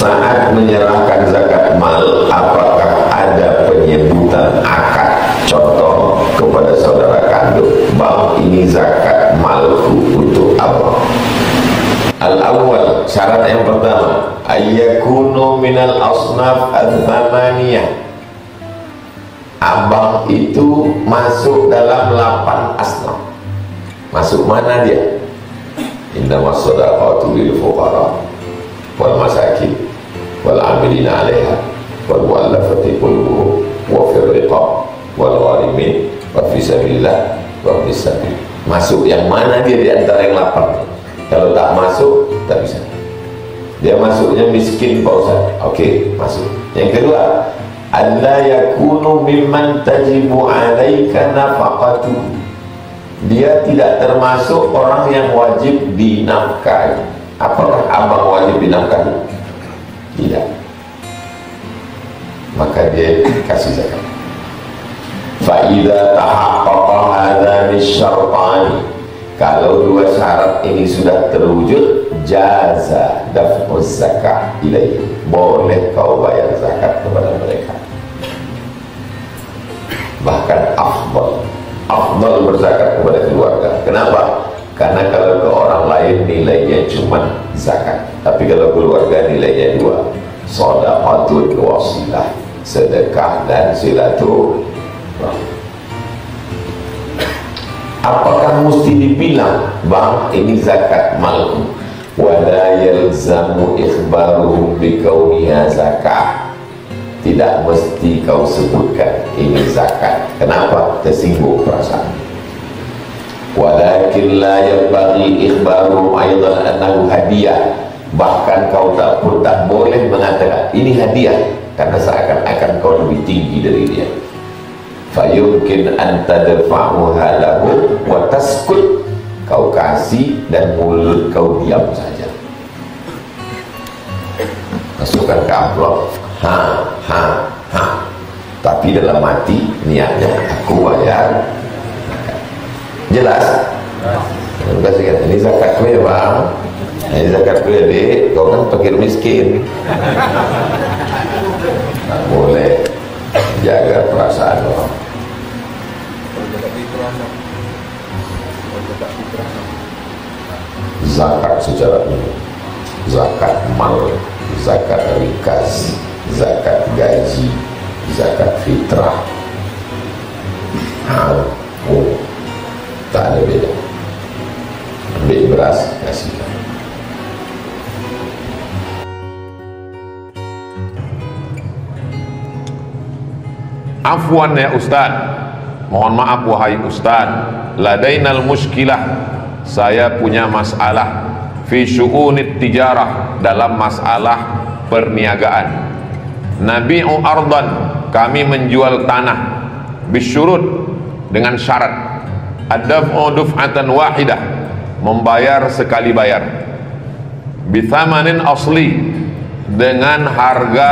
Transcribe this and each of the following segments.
saat menyerahkan zakat mal, apakah ada penyebutan akad? Contoh kepada saudara kandung, bang, ini zakat malku untuk abang. Al-awwal, syarat yang pertama, ayyakunu minal asnaf al-thamaniyah, abang itu masuk dalam 8 asnaf. Masuk mana dia? Innamas shadaqatu lil fuqara wal masakin wal amilina 'alaiha wal mu'allafati qulubuhum wa fir riqab wal gharimin wa fi sabilillah wa fis sabil. Masuk yang mana dia di antara yang 8? Kalau tak masuk, tak bisa. Dia masuknya miskin, Pak Ustaz. Oke, masuk. Yang kedua, alla yakunu mimman tajibu 'alaika nafaqatu. Dia tidak termasuk orang yang wajib dinafkahi. Apakah abang wajib dinafkahi? Tidak. Maka dia kasih zakat. Fa idza tahaqqaqa hadzani syartani, kalau dua syarat ini sudah terwujud, jaza daf'uz zakah ilaihi, boleh kau bayar zakat kepada mereka. Bahkan afdal berzakat kepada keluarga. Kenapa? Karena kalau ke orang lain nilainya cuma zakat, tapi kalau keluarga nilainya 2, shadaqatul wasilah, sedekah dan silaturahmi. Apakah mesti dibilang, bang, ini zakat malku, wala yalzamu ikhbaruhum bikauniha zakah? Tidak mesti kau sebutkan ini zakat. Kenapa? Tersinggung perasaan. Walakin la yanbaghi ikhbaruhum aidan annahu hadiah. Bahkan kau tak boleh mengatakan ini hadiah, karena seakan-akan kau lebih tinggi dari dia. Fayumkin anta tadfa'uha lahu wa taskut, kau kasih dan mulut kau diam saja. Masukkan ke amplop, tapi dalam hati niatnya aku bayar. Jelas? Terima kasih kan. Ini zakat kue, bang. Ini zakat kue, dek. Kau kan fakir miskin. Tak boleh jaga perasaan orang. Zakat secara umum, zakat mal, zakat rikas, zakat gaji, zakat fitrah, tak ada beda. Ambil beras, kasihkan. Afwan ya Ustaz, mohon maaf wahai Ustaz, ladainal muskilah, saya punya masalah fi syu'unit tijarah, dalam masalah perniagaan. Nabi'u ardan, kami menjual tanah, bisyurut, dengan syarat, ad-daf'u duf'atan wahidah, membayar sekali bayar, bithamanin asli, dengan harga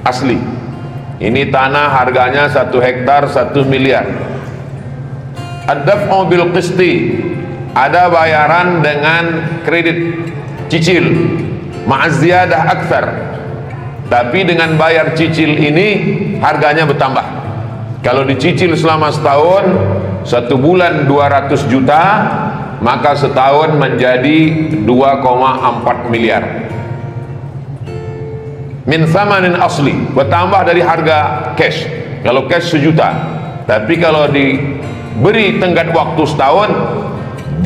asli. Ini tanah harganya 1 hektar 1 miliar. Ad-daf'u bil qisti, ada bayaran dengan kredit cicil, ma'aziyadah akthar, tapi dengan bayar cicil ini harganya bertambah. Kalau dicicil selama setahun, 1 bulan 200 juta, maka setahun menjadi 2,4 miliar. Min thamanin asli, bertambah dari harga cash. Kalau cash 1 juta, tapi kalau diberi tenggat waktu setahun,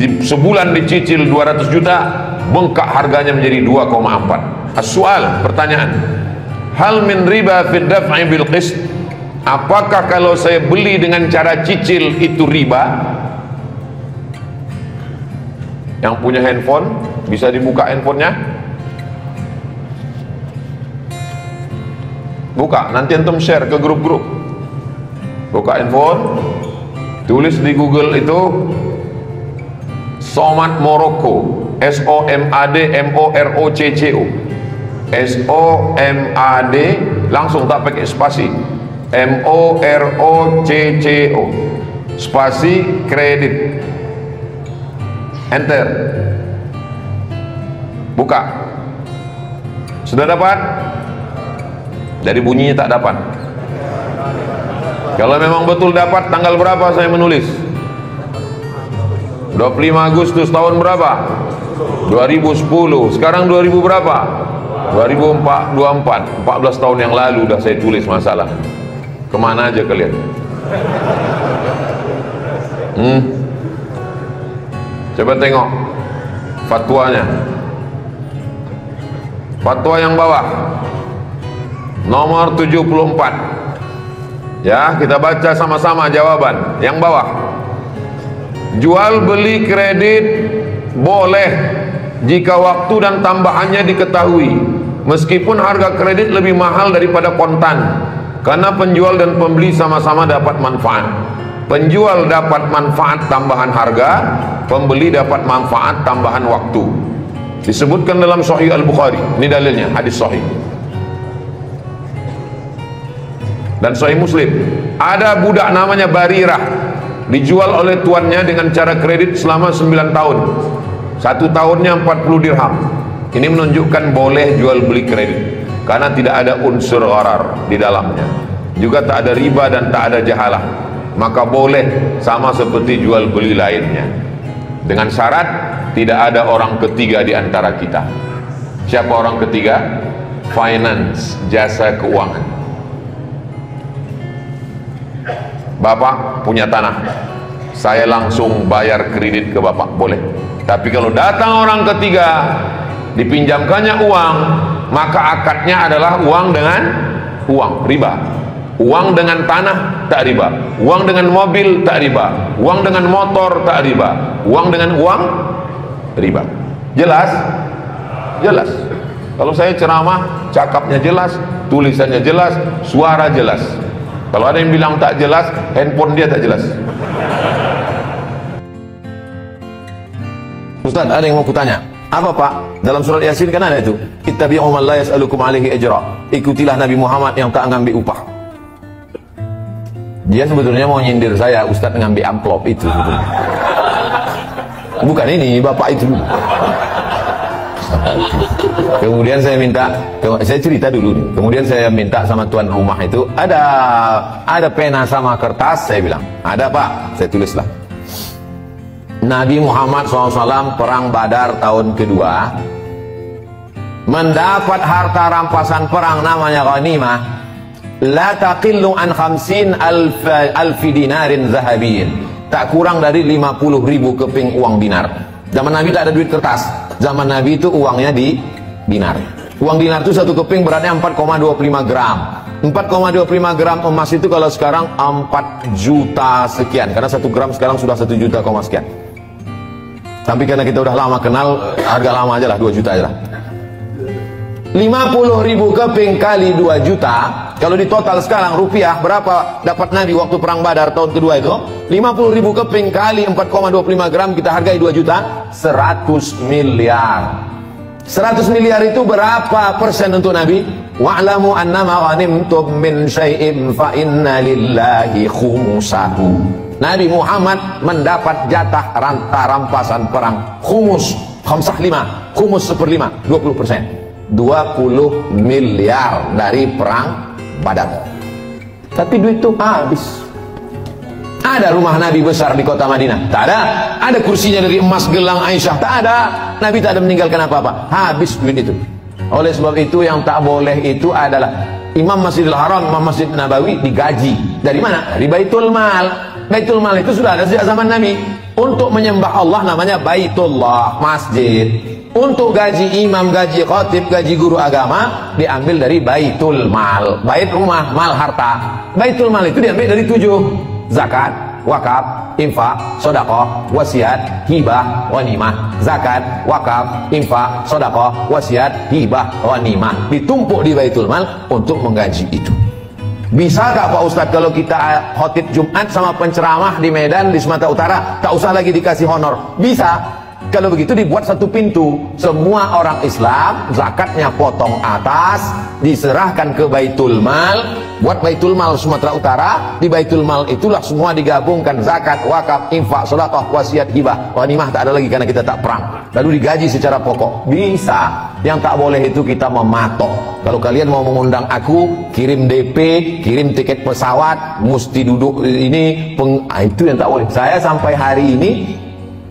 sebulan dicicil 200 juta, bengkak harganya menjadi 2,4. As-soal, pertanyaan, hal min riba fid daf'i bil qist, apakah kalau saya beli dengan cara cicil itu riba? Yang punya handphone bisa dibuka handphonenya, buka, nanti antum share ke grup-grup. Buka handphone, tulis di Google itu Somad Morocco, SOMAD MOROCCO, SOMAD, langsung tak pakai spasi, MOROCCO, spasi kredit, enter, buka. Sudah dapat? Dari bunyinya tak dapat. Kalau memang betul dapat, tanggal berapa saya menulis? 25 Agustus tahun berapa? 2010. Sekarang 2000 berapa? 2024. 14 tahun yang lalu dah saya tulis masalah. Kemana aja kalian? Coba tengok fatwanya. Fatwa yang bawah nomor 74. Ya, kita baca sama-sama jawaban yang bawah. Jual beli kredit boleh jika waktu dan tambahannya diketahui, meskipun harga kredit lebih mahal daripada kontan, karena penjual dan pembeli sama-sama dapat manfaat. Penjual dapat manfaat tambahan harga, pembeli dapat manfaat tambahan waktu. Disebutkan dalam Sahih Al-Bukhari. Ini dalilnya, hadis sahih. Dan Sahih Muslim. Ada budak namanya Barirah, dijual oleh tuannya dengan cara kredit selama 9 tahun. 1 tahunnya 40 dirham. Ini menunjukkan boleh jual beli kredit, karena tidak ada unsur gharar di dalamnya. Juga tak ada riba dan tak ada jahalah. Maka boleh sama seperti jual beli lainnya, dengan syarat tidak ada orang ketiga di antara kita. Siapa orang ketiga? Finance, jasa keuangan. Bapak punya tanah, saya langsung bayar kredit ke bapak, boleh. Tapi kalau datang orang ketiga, dipinjamkannya uang, maka akadnya adalah uang dengan uang, riba. Uang dengan tanah tak riba, uang dengan mobil tak riba, uang dengan motor tak riba, uang dengan uang riba. Jelas? Jelas. Kalau saya ceramah, cakapnya jelas, tulisannya jelas, suara jelas. Kalau ada yang bilang tak jelas, handphone dia tak jelas. Ustaz, ada yang mau kutanya. Apa Pak? Dalam surat Yasin kan ada itu. Ittabi'u man la yas'alukum alaihi ajra. Ikutilah Nabi Muhammad yang tak ngambil upah. Dia sebetulnya mau nyindir saya, Ustaz ngambil amplop itu sebetulnya. Bukan ini, Bapak itu dulu. Kemudian saya minta, saya cerita dulu nih. Kemudian saya minta sama tuan rumah itu, ada pena sama kertas. Saya bilang, ada Pak. Saya tulislah. Nabi Muhammad SAW perang Badar tahun kedua, mendapat harta rampasan perang namanya ghanimah, la taqillu an 50 alfi dinarin zahabiyyin, tak kurang dari 50.000 keping uang dinar. Zaman Nabi tak ada duit kertas. Zaman Nabi itu uangnya di dinar. Uang dinar itu satu keping beratnya 4,25 gram. 4,25 gram emas itu kalau sekarang 4 juta sekian. Karena 1 gram sekarang sudah 1 juta sekian. Tapi karena kita udah lama kenal, harga lama aja lah, 2 juta aja lah. 50.000 keping kali 2 juta, kalau di total sekarang rupiah berapa dapat Nabi waktu perang Badar tahun kedua itu? 50.000 keping kali 4,25 gram kita hargai 2 juta, 100 miliar. 100 miliar itu berapa persen untuk Nabi? Wa'lamu annama ghanimtum min syai'in fa inna lillahi khumusahu. Nabi Muhammad mendapat jatah rampasan perang khumus, khamsah 5, khumus 1/5, 20%. 20 miliar dari perang Badar. Tapi duit itu habis. Ada rumah Nabi besar di kota Madinah? Tak ada. Ada kursinya dari emas gelang Aisyah? Tak ada. Nabi tak ada meninggalkan apa-apa. Habis duit itu. Oleh sebab itu yang tak boleh itu adalah Imam Masjidil Haram, Imam Masjid Nabawi digaji. Dari mana? Dari Baitul Mal. Baitul Mal itu sudah ada sejak zaman Nabi. Untuk menyembah Allah namanya Baitullah, masjid. Untuk gaji imam, gaji khatib, gaji guru agama diambil dari Baitul Mal. Bait rumah, mal harta. Baitul Mal itu diambil dari 7: zakat, wakaf, infak, sedekah, wasiat, hibah, ghanimah. Zakat, wakaf, infak, sedekah, wasiat, hibah, ghanimah. Ditumpuk di Baitul Mal untuk menggaji itu. Bisa gak Pak Ustadz kalau kita khatib Jumat sama penceramah di Medan, di Sumatera Utara, tak usah lagi dikasih honor? Bisa. Kalau begitu dibuat satu pintu, semua orang Islam zakatnya potong atas, diserahkan ke Baitul Mal. Buat Baitul Mal Sumatera Utara, di Baitul Mal itulah semua digabungkan, zakat, wakaf, infak, sedekah, wasiat, hibah, ghanimah tak ada lagi karena kita tak perang. Lalu digaji secara pokok. Bisa. Yang tak boleh itu kita mematok. Kalau kalian mau mengundang aku, kirim DP, kirim tiket pesawat, mesti duduk ini, itu yang tak boleh. Saya sampai hari ini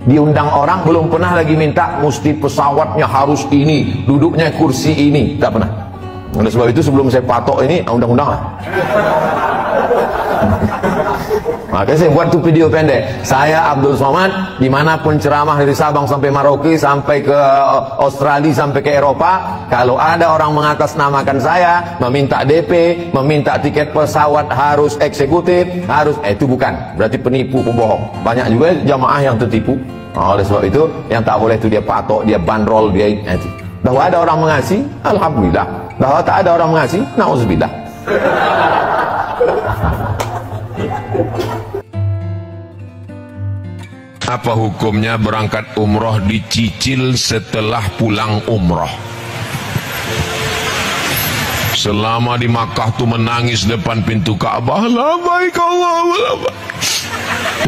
diundang orang belum pernah lagi minta mesti pesawatnya harus ini, duduknya kursi ini, tak pernah. Oleh sebab itu sebelum saya patok ini undang-undang lah. Makanya saya buat tuh video pendek. Saya Abdul Somad, dimanapun ceramah dari Sabang sampai Merauke, sampai ke Australia, sampai ke Eropa, kalau ada orang mengatasnamakan saya, meminta DP, meminta tiket pesawat harus eksekutif, harus itu bukan, berarti penipu, pembohong. Banyak juga jamaah yang tertipu. Oleh sebab itu yang tak boleh itu dia patok, dia bandrol, dia itu. Bahwa ada orang mengasih, alhamdulillah. Bahwa tak ada orang mengasih, na'udzubillah. Apa hukumnya berangkat umroh dicicil setelah pulang umroh? Selama di Makkah tuh menangis depan pintu Ka'bah, labbaik Allahumma labbaik.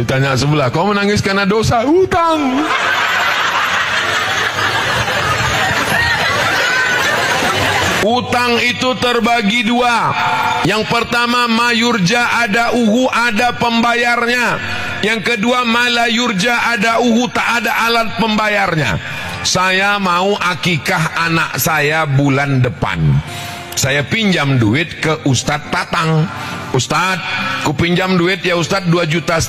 Ditanya sebelah, kau menangis karena dosa? Hutang. Utang itu terbagi dua. Yang pertama mayurja ada uhu, ada pembayarnya. Yang kedua malayurja ada uhu, tak ada alat pembayarnya. Saya mau akikah anak saya bulan depan. Saya pinjam duit ke Ustadz Tatang. Ustadz, ku pinjam duit ya Ustadz 2,5 juta,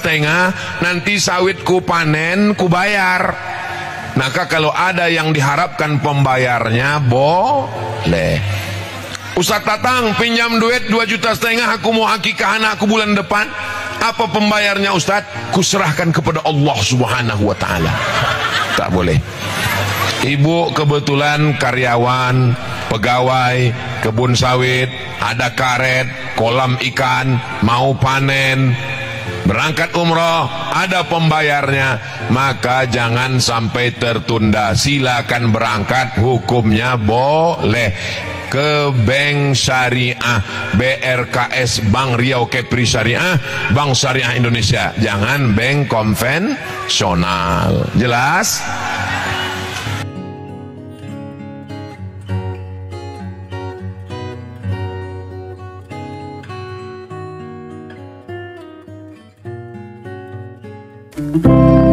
nanti sawit ku panen ku bayar. Maka kalau ada yang diharapkan pembayarnya boleh. Ustadz Tatang pinjam duit 2,5 juta, aku mau akikah anakku bulan depan. Apa pembayarnya Ustadz? Kuserahkan kepada Allah Subhanahu wa ta'ala. Tak boleh. Ibu kebetulan karyawan, pegawai, kebun sawit, ada karet, kolam ikan, mau panen, berangkat umroh, ada pembayarnya, maka jangan sampai tertunda. Silakan berangkat, hukumnya boleh. Ke Bank Syariah, BRKS, Bank Riau Kepri Syariah, Bank Syariah Indonesia, jangan bank konvensional. Jelas? Thank you.